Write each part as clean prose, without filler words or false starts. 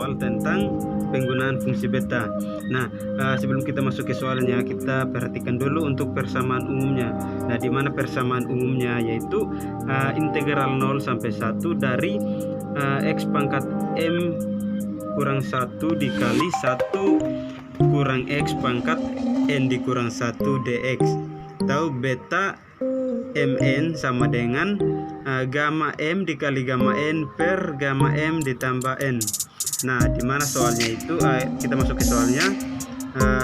soal tentang penggunaan fungsi beta. Nah, sebelum kita masuk ke soalnya, kita perhatikan dulu untuk persamaan umumnya. Nah, di mana persamaan umumnya yaitu integral 0 sampai 1 dari x pangkat m kurang 1 dikali 1 kurang x pangkat n dikurang 1 dx, atau beta mn sama dengan gamma m dikali gamma n per gamma m ditambah n. Nah, dimana soalnya itu kita masuk ke soalnya.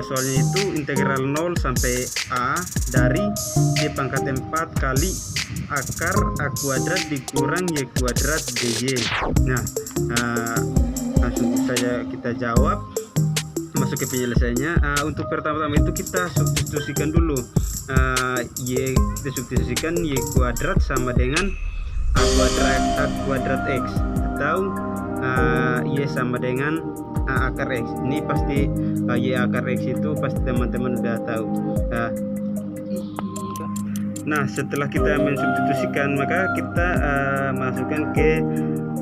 Soalnya itu integral 0 sampai a dari y pangkat 4 kali akar a kuadrat dikurang y kuadrat dy. Nah, langsung saja kita jawab, masuk ke penyelesaiannya. Untuk pertama-tama itu kita substitusikan dulu. Kita substitusikan y kuadrat sama dengan a kuadrat x, atau y sama dengan a akar x. Ini pasti y akar x itu pasti teman-teman udah tahu. Nah, setelah kita mensubstitusikan, maka kita masukkan ke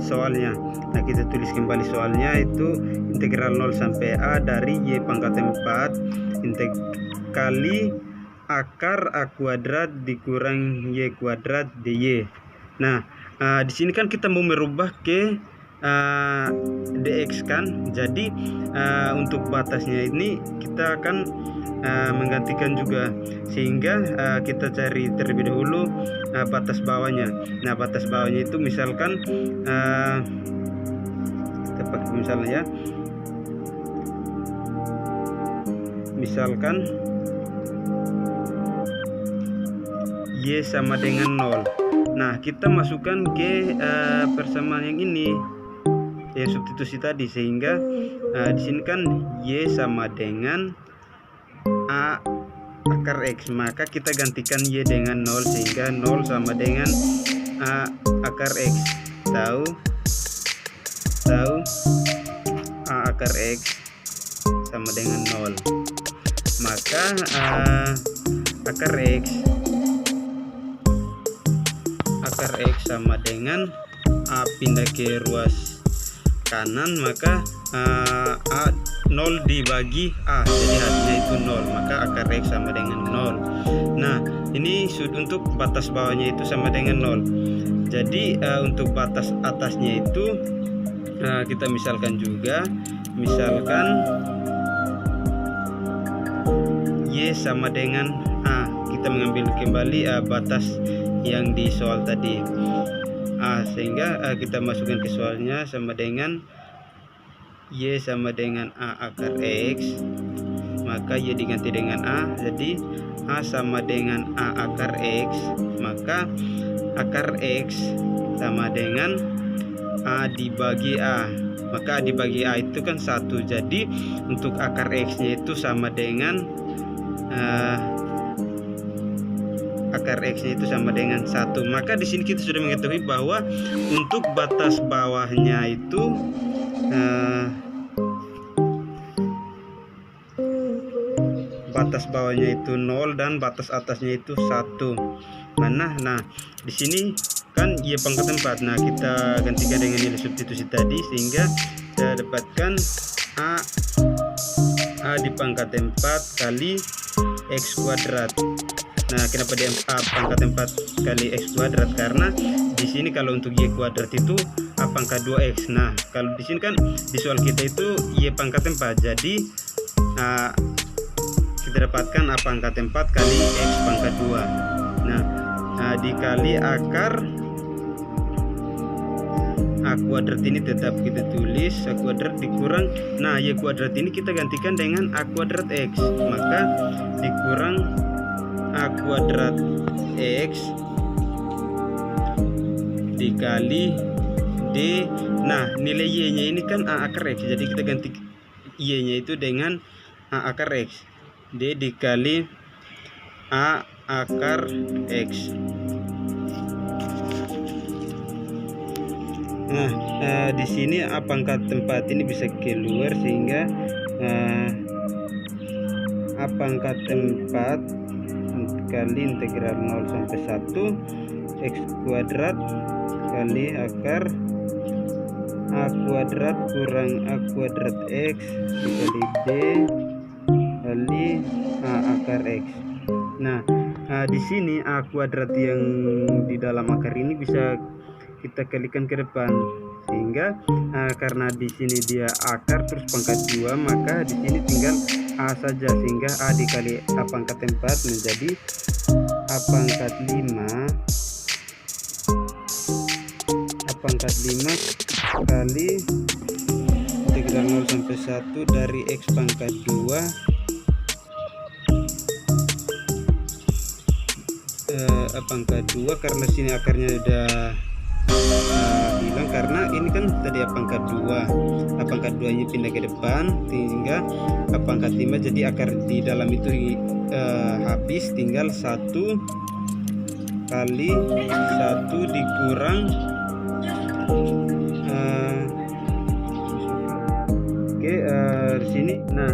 soalnya. Nah, kita tulis kembali soalnya, itu integral 0 sampai a dari y pangkat 4 kali akar a kuadrat dikurang y kuadrat dy. Nah, di sini kan kita mau merubah ke dx kan. Jadi untuk batasnya ini kita akan menggantikan juga, sehingga kita cari terlebih dahulu batas bawahnya. Nah, batas bawahnya itu misalkan kita pakai misalnya ya, misalkan y sama dengan 0. Nah, kita masukkan ke persamaan yang ini, yang substitusi tadi, sehingga di sini kan y sama dengan a akar x, maka kita gantikan y dengan 0, sehingga 0 sama dengan a akar x, tahu a akar x sama dengan 0. Maka akar x sama dengan a pindah ke ruas kanan, maka a 0 dibagi a, jadi hasilnya itu 0, maka akar x sama dengan 0. Nah, ini untuk batas bawahnya itu sama dengan 0. Jadi untuk batas atasnya itu kita misalkan juga, misalkan y sama dengan a, kita mengambil kembali batas yang di soal tadi, sehingga kita masukkan ke soalnya sama dengan y sama dengan a akar x, maka y diganti dengan a, jadi a sama dengan a akar x, maka akar x sama dengan a dibagi a, maka a dibagi a itu kan 1, jadi untuk akar x nya itu sama dengan akar x nya itu sama dengan 1. Maka di sini kita sudah mengetahui bahwa untuk batas bawahnya itu batas bawahnya itu 0 dan batas atasnya itu 1. Nah, di sini kan y pangkat 4. Nah, kita gantikan dengan nilai substitusi tadi, sehingga kita dapatkan a di pangkat 4 kali x kuadrat. Nah, kenapa di a pangkat 4 kali x kuadrat? Karena di sini kalau untuk y kuadrat itu a pangkat 2x. Nah, kalau di sini kan di soal kita itu y pangkat 4, jadi kita dapatkan a pangkat 4 kali x pangkat 2. Nah, dikali akar a kuadrat ini tetap kita tulis a kuadrat dikurang, nah y kuadrat ini kita gantikan dengan a kuadrat x, maka dikurang a kuadrat x dikali d. Nah, nilai y nya ini kan a akar x, jadi kita ganti y nya itu dengan a akar x, d dikali a akar x. Nah, di sini a pangkat 4 ini bisa keluar, sehingga a pangkat 4 kali integral 0 sampai 1 x kuadrat kali akar A kuadrat kurang A kuadrat X dikali D kali A akar X. Nah, di sini A kuadrat yang di dalam akar ini bisa kita kalikan ke depan, sehingga karena di sini dia akar terus pangkat 2, maka di sini tinggal A saja, sehingga A dikali A pangkat 4 menjadi A pangkat 5 kali integral 0 sampai 1 dari X pangkat 2 A pangkat 2, karena sini akarnya udah hilang, karena ini kan tadi A pangkat 2, A pangkat 2 nya pindah ke depan sehingga A pangkat 5, jadi akar di dalam itu habis, tinggal 1 kali 1 dikurang di sini. Nah,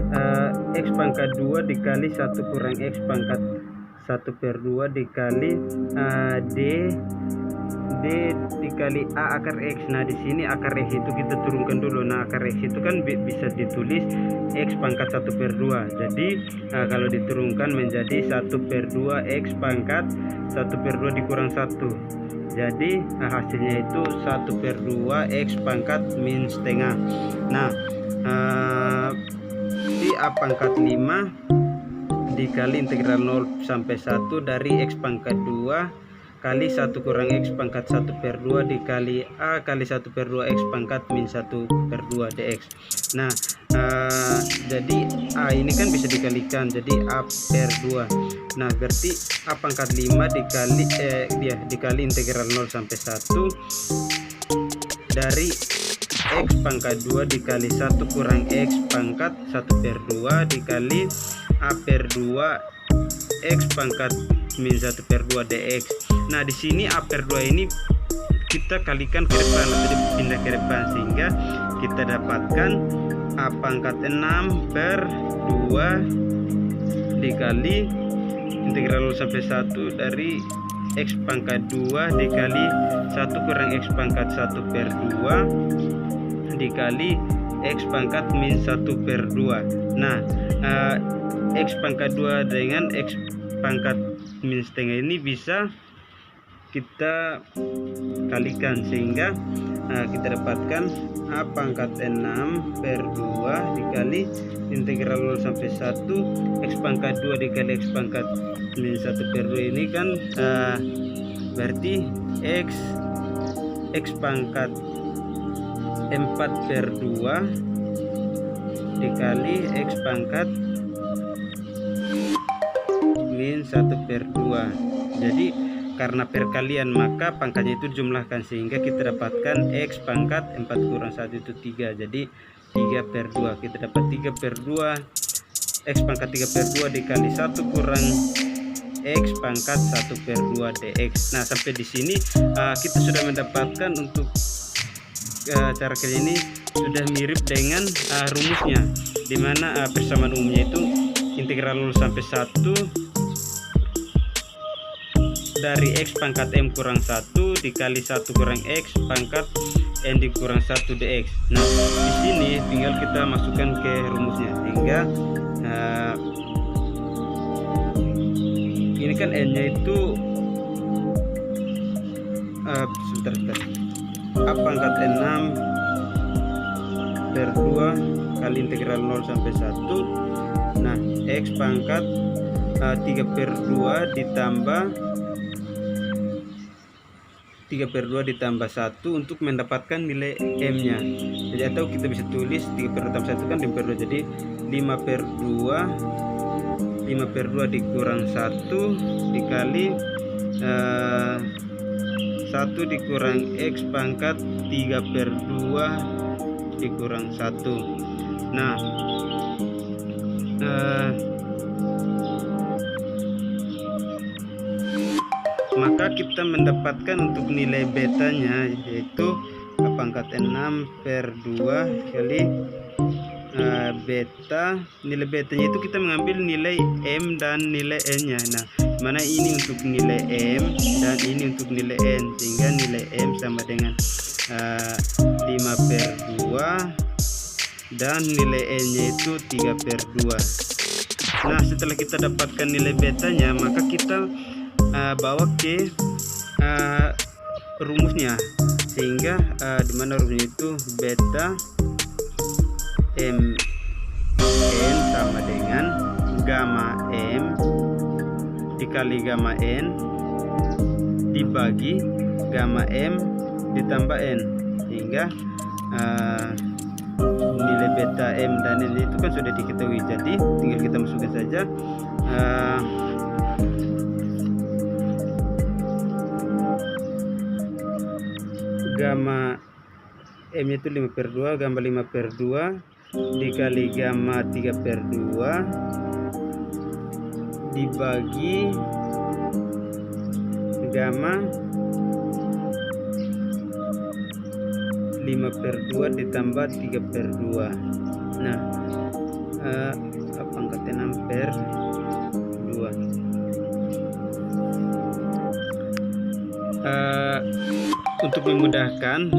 X pangkat 2 dikali 1 kurang X pangkat 1/2 dikali D dikali A akar X. Nah, di sini akar X itu kita turunkan dulu. Nah, akar X itu kan bisa ditulis X pangkat 1/2. Jadi kalau diturunkan menjadi 1/2 X pangkat 1/2 dikurang 1. Jadi hasilnya itu 1/2 X pangkat min setengah. Nah, di A pangkat 5 dikali integral 0 sampai 1 dari X pangkat 2 kali 1 kurang X pangkat 1/2 dikali A kali 1/2 X pangkat min 1/2 dx. Nah, jadi A ini kan bisa dikalikan, jadi A/2. Nah, berarti A pangkat 5 dikali integral 0 sampai 1 dari X pangkat 2 dikali 1 kurang X pangkat 1/2 dikali A/2 X pangkat min 1/2 dx. Nah, di sini A/2 ini kita kalikan ke depan atau dipindah ke depan, sehingga kita dapatkan A pangkat 6/2 dikali integral 0 sampai 1 dari X pangkat 2 dikali 1 kurang X pangkat 1/2 dikali X pangkat min 1/2. Nah, X pangkat 2 dengan X pangkat min setengah ini bisa kita kalikan, sehingga kita dapatkan A pangkat 6/2 dikali integral 0 sampai 1 X pangkat 2 dikali X pangkat min 1/2 ini kan berarti X pangkat 4/2 dikali X pangkat min 1/2. Jadi karena perkalian maka pangkatnya itu dijumlahkan, sehingga kita dapatkan X pangkat 4 kurang 1 itu 3, jadi 3/2. Kita dapat 3/2 X pangkat 3/2 dikali 1 kurang X pangkat 1/2 dx. Nah, sampai di sini kita sudah mendapatkan untuk cara kerja ini sudah mirip dengan rumusnya, dimana persamaan umumnya itu integral 0 sampai 1 dari X pangkat M kurang 1 dikali 1 kurang X pangkat N dikurang 1 dx. Nah, di sini tinggal kita masukkan ke rumusnya, sehingga ini kan N nya itu sebentar. A pangkat 6/2 kali integral 0 sampai 1. Nah, X pangkat 3/2 ditambah 1 untuk mendapatkan nilai M nya. Jadi atau kita bisa tulis 3/2 tambah 1 kan 5/2, jadi 5/2 dikurang 1 dikali 1 dikurang X pangkat 3/2 dikurang 1. Nah, maka kita mendapatkan untuk nilai betanya yaitu A pangkat 6/2 kali beta. Nilai betanya itu kita mengambil nilai M dan nilai N nya. Nah, mana ini untuk nilai M dan ini untuk nilai N, sehingga nilai M sama dengan 5/2 dan nilai n-nya itu 3/2. Nah, setelah kita dapatkan nilai betanya, maka kita bawa ke rumusnya, sehingga dimana rumusnya itu beta mn sama dengan gamma m dikali gamma n dibagi gamma m ditambah n, sehingga nilai beta m dan n itu kan sudah diketahui. Jadi tinggal kita masukkan saja gamma m itu 5/2, gamma 5/2 dikali gamma 3/2 dibagi gamma 5/2 ditambah 3/2. Nah, apa angkatnya 6/2. Untuk memudahkan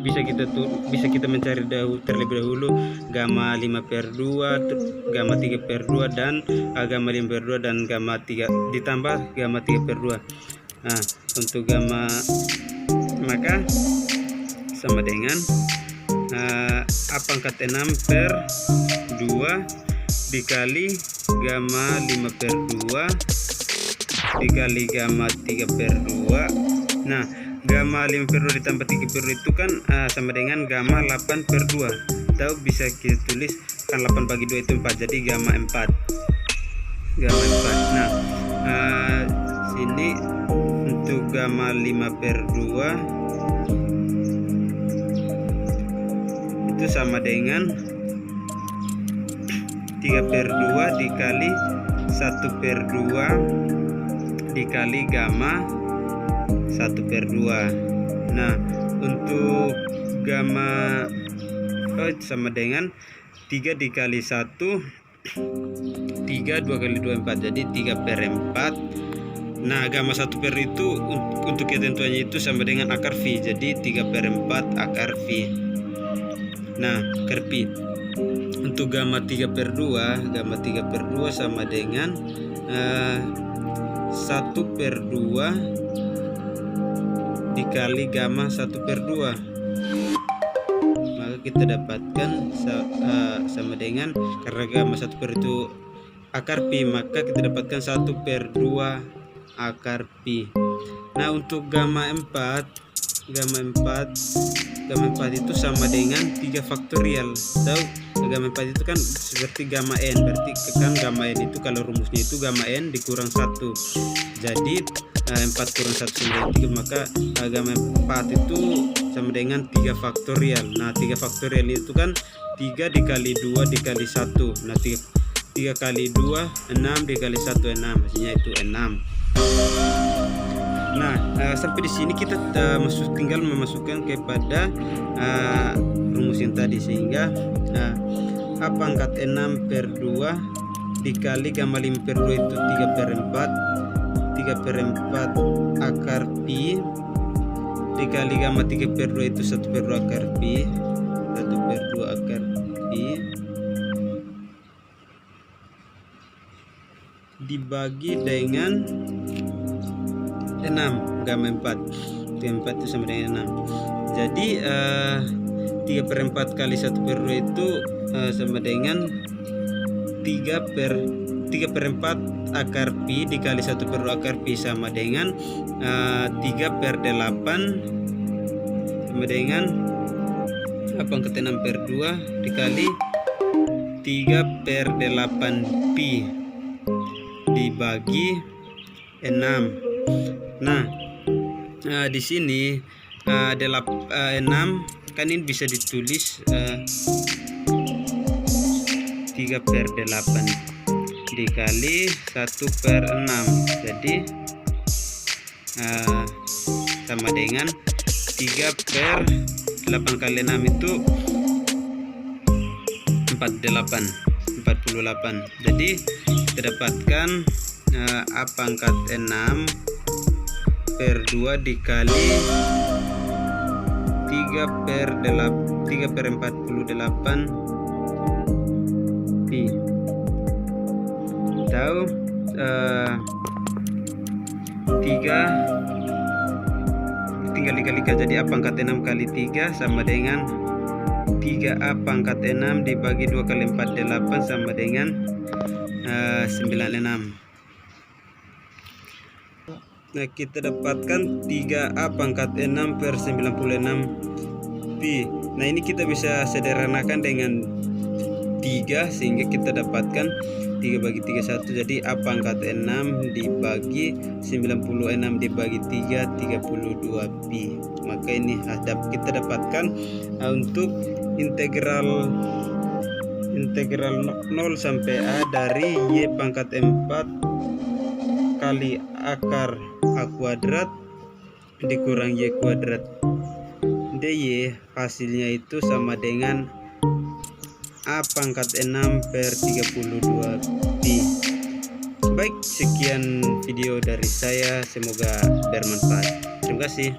bisa kita mencari terlebih dahulu gamma 5/2, gamma 3/2 dan gamma 5/2 dan gamma 3 ditambah gamma 3/2. Nah, untuk gamma maka sama dengan apa angkat 6/2 dikali gamma 5/2 dikali gamma 3/2. Nah, gamma 5/2 ditambah 3/2 itu kan sama dengan gamma 8/2, atau bisa kita tulis kan 8 bagi 2 itu 4, jadi gamma 4. Nah, sini untuk gamma 5/2 itu sama dengan 3/2 dikali 1/2 dikali gamma 1/2. Nah, untuk gamma sama dengan 3 dikali 1 3, 2 kali 2 4, jadi 3/4. Nah, gamma 1/2 itu untuk ketentuannya itu sama dengan akar V, jadi 3/4 akar V. Nah, akar V untuk gamma 3/2 sama dengan 1/2 dikali gamma 1/2. Maka kita dapatkan sama dengan, karena gamma 1/2 itu akar pi, maka kita dapatkan 1/2 akar pi. Nah, untuk gamma 4 itu sama dengan 3 faktorial. Tahu gamma 4 itu kan seperti gamma n, berarti kan gamma n itu kalau rumusnya itu gamma n dikurang 1, jadi 4 kurang 1 sama dengan 3, maka gamma 4 itu sama dengan 3 faktorial. Nah, 3 faktorial itu kan 3 dikali 2 dikali 1. Nah, 3 kali 2 6 dikali 1 6, hasilnya itu 6. Nah, sampai di sini kita tinggal memasukkan kepada rumus yang tadi, sehingga A pangkat 6/2 dikali gamma 5/2 itu 3/4 akar pi dikali gamma 3/2 itu 1/2 akar pi, 1/2 akar pi dibagi dengan 6, gamma 4 itu sama dengan 6. Jadi 3/4 kali 1/2 itu sama dengan 3/4 akar pi dikali 1/2 akar pi sama dengan 3/8 sama dengan apa angkat 6/2 dikali 3/8 pi dibagi 6. Nah, di sini 6 kan ini bisa ditulis 3/8 dikali 1/6, jadi sama dengan 3/8 kali 6 itu 48. Jadi kita dapatkan A pangkat 6/2 dikali 3/48 pi. Tahu 3 tinggal dikalikan, jadi A pangkat 6 kali 3 sama dengan 3A pangkat 6 dibagi 2 kali 48 sama dengan 96. Nah, kita dapatkan 3A pangkat 6 per 96 pi. Nah, ini kita bisa sederhanakan dengan 3 sehingga kita dapatkan 3 bagi 3 1. Jadi A pangkat 6 dibagi 96 dibagi 3 32 pi. Maka ini kita dapatkan untuk integral 0 sampai A dari Y pangkat 4 kali akar A kuadrat dikurang Y kuadrat dy, hasilnya itu sama dengan A pangkat 6 per 32 pi. Baik, sekian video dari saya, semoga bermanfaat. Terima kasih.